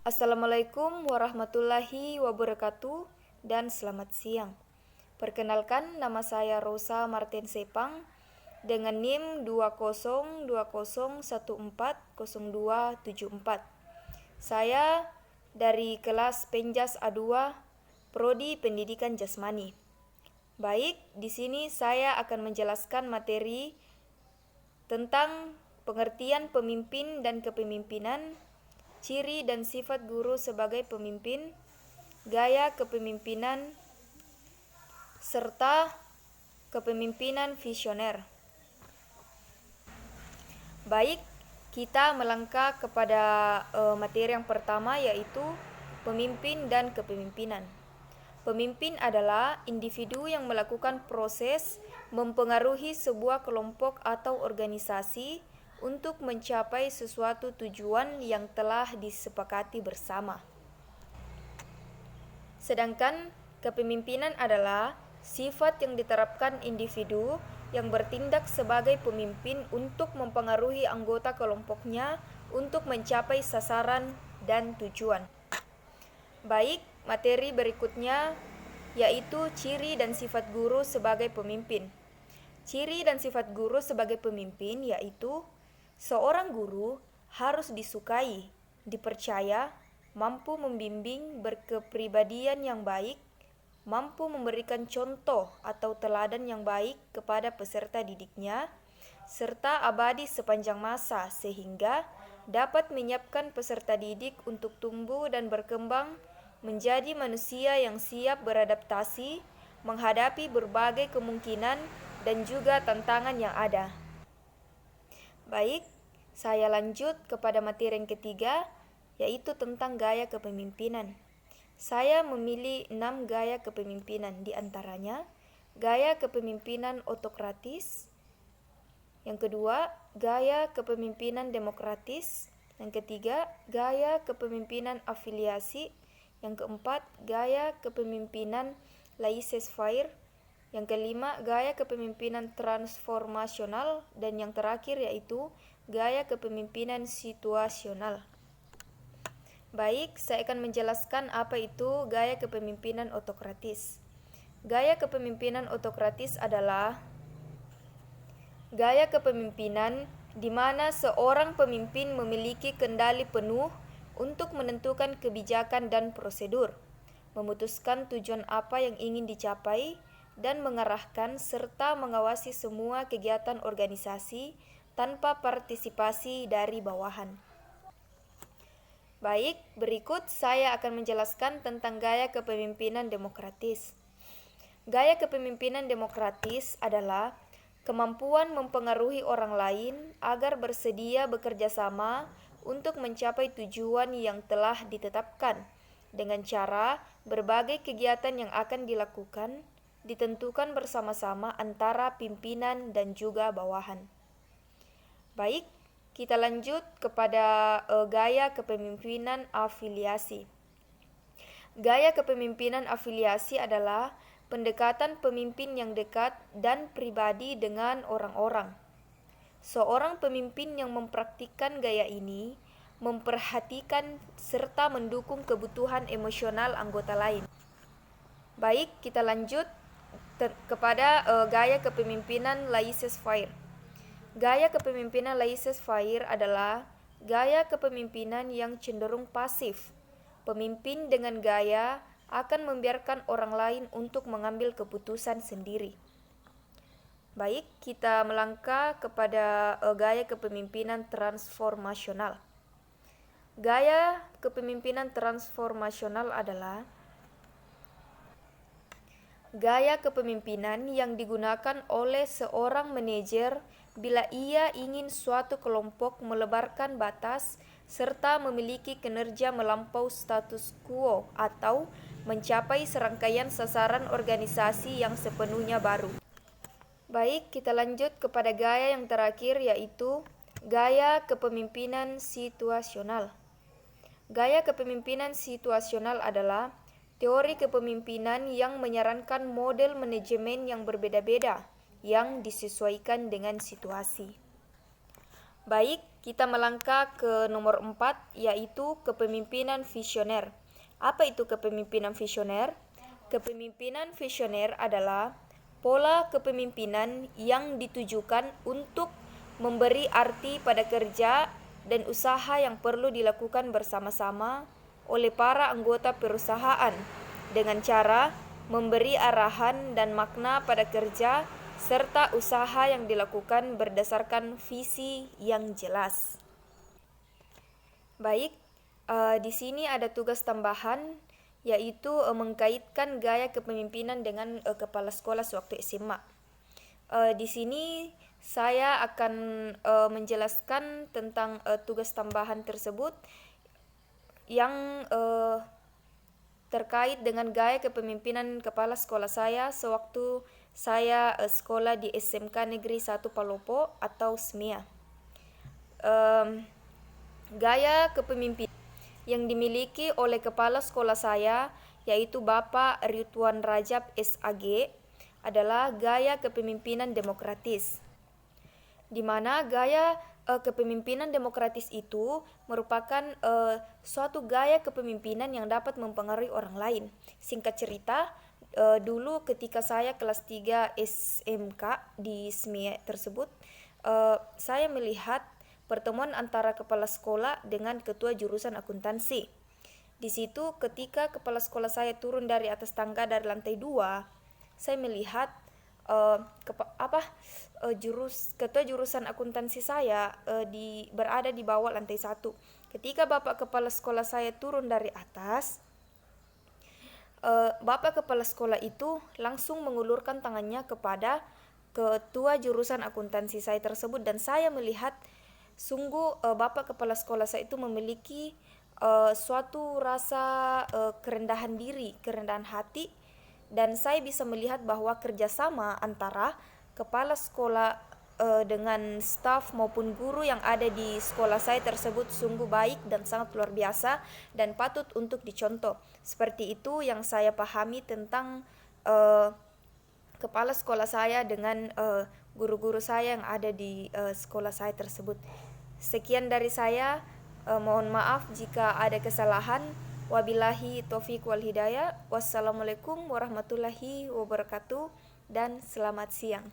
Assalamualaikum warahmatullahi wabarakatuh dan selamat siang. Perkenalkan, nama saya Rosa Martin Sepang dengan NIM 20201400274. Saya dari kelas Penjas A2, Prodi Pendidikan Jasmani. Baik, di sini saya akan menjelaskan materi tentang pengertian pemimpin dan kepemimpinan, ciri dan sifat guru sebagai pemimpin, gaya kepemimpinan, serta kepemimpinan visioner. Baik, kita melangkah kepada materi yang pertama, yaitu pemimpin dan kepemimpinan. Pemimpin adalah individu yang melakukan proses mempengaruhi sebuah kelompok atau organisasi untuk mencapai sesuatu tujuan yang telah disepakati bersama. Sedangkan kepemimpinan adalah sifat yang diterapkan individu yang bertindak sebagai pemimpin untuk mempengaruhi anggota kelompoknya untuk mencapai sasaran dan tujuan. Baik, materi berikutnya yaitu ciri dan sifat guru sebagai pemimpin. Ciri dan sifat guru sebagai pemimpin yaitu seorang guru harus disukai, dipercaya, mampu membimbing, berkepribadian yang baik, mampu memberikan contoh atau teladan yang baik kepada peserta didiknya, serta abadi sepanjang masa sehingga dapat menyiapkan peserta didik untuk tumbuh dan berkembang menjadi manusia yang siap beradaptasi, menghadapi berbagai kemungkinan dan juga tantangan yang ada. Baik, saya lanjut kepada materi yang ketiga, yaitu tentang gaya kepemimpinan. Saya memilih 6 gaya kepemimpinan, di antaranya gaya kepemimpinan otokratis, yang kedua, gaya kepemimpinan demokratis, yang ketiga, gaya kepemimpinan afiliasi, yang keempat, gaya kepemimpinan laissez-faire, yang kelima, gaya kepemimpinan transformasional, dan yang terakhir yaitu gaya kepemimpinan situasional. Baik, saya akan menjelaskan apa itu gaya kepemimpinan otokratis. Gaya kepemimpinan otokratis adalah gaya kepemimpinan di mana seorang pemimpin memiliki kendali penuh untuk menentukan kebijakan dan prosedur, memutuskan tujuan apa yang ingin dicapai, dan mengarahkan serta mengawasi semua kegiatan organisasi tanpa partisipasi dari bawahan. Baik, berikut saya akan menjelaskan tentang gaya kepemimpinan demokratis. Gaya kepemimpinan demokratis adalah kemampuan mempengaruhi orang lain agar bersedia bekerja sama untuk mencapai tujuan yang telah ditetapkan dengan cara berbagai kegiatan yang akan dilakukan ditentukan bersama-sama antara pimpinan dan juga bawahan. Baik, kita lanjut kepada gaya kepemimpinan afiliasi. Gaya kepemimpinan afiliasi adalah pendekatan pemimpin yang dekat dan pribadi dengan orang-orang. Seorang pemimpin yang mempraktikkan gaya ini memperhatikan serta mendukung kebutuhan emosional anggota lain. Baik, kita lanjut kepada gaya kepemimpinan laissez-faire. Gaya kepemimpinan laissez-faire adalah gaya kepemimpinan yang cenderung pasif. Pemimpin dengan gaya akan membiarkan orang lain untuk mengambil keputusan sendiri. Baik, kita melangkah kepada gaya kepemimpinan transformasional. Gaya kepemimpinan transformasional adalah gaya kepemimpinan yang digunakan oleh seorang manajer bila ia ingin suatu kelompok melebarkan batas serta memiliki kinerja melampaui status quo atau mencapai serangkaian sasaran organisasi yang sepenuhnya baru. Baik, kita lanjut kepada gaya yang terakhir, yaitu gaya kepemimpinan situasional. Gaya kepemimpinan situasional adalah teori kepemimpinan yang menyarankan model manajemen yang berbeda-beda yang disesuaikan dengan situasi. Baik, kita melangkah ke nomor 4, yaitu kepemimpinan visioner. Apa itu kepemimpinan visioner? Kepemimpinan visioner adalah pola kepemimpinan yang ditujukan untuk memberi arti pada kerja dan usaha yang perlu dilakukan bersama-sama oleh para anggota perusahaan dengan cara memberi arahan dan makna pada kerja serta usaha yang dilakukan berdasarkan visi yang jelas. Baik, di sini ada tugas tambahan, yaitu mengkaitkan gaya kepemimpinan dengan kepala sekolah sewaktu SMA. Di sini saya akan menjelaskan tentang tugas tambahan tersebut yang terkait dengan gaya kepemimpinan kepala sekolah saya sewaktu saya sekolah di SMK Negeri 1 Palopo atau SMIA. Gaya kepemimpinan yang dimiliki oleh kepala sekolah saya, yaitu Bapak Ridwan Rajab SAG, adalah gaya kepemimpinan demokratis, di mana gaya kepemimpinan demokratis itu merupakan suatu gaya kepemimpinan yang dapat mempengaruhi orang lain. Singkat cerita, dulu ketika saya kelas 3 SMK di SMIA tersebut, saya melihat pertemuan antara kepala sekolah dengan ketua jurusan akuntansi. Di situ ketika kepala sekolah saya turun dari atas tangga dari lantai 2, saya melihat ketua jurusan akuntansi saya berada di bawah lantai 1. Ketika Bapak kepala sekolah saya turun dari atas, Bapak kepala sekolah itu langsung mengulurkan tangannya kepada ketua jurusan akuntansi saya tersebut, dan saya melihat sungguh Bapak kepala sekolah saya itu memiliki suatu rasa kerendahan diri, kerendahan hati, dan saya bisa melihat bahwa kerjasama antara kepala sekolah dengan staf maupun guru yang ada di sekolah saya tersebut sungguh baik dan sangat luar biasa dan patut untuk dicontoh. Seperti itu yang saya pahami tentang kepala sekolah saya dengan guru-guru saya yang ada di sekolah saya tersebut. Sekian dari saya, mohon maaf jika ada kesalahan. Wabillahi taufiq wal hidayah. Wassalamualaikum warahmatullahi wabarakatuh dan selamat siang.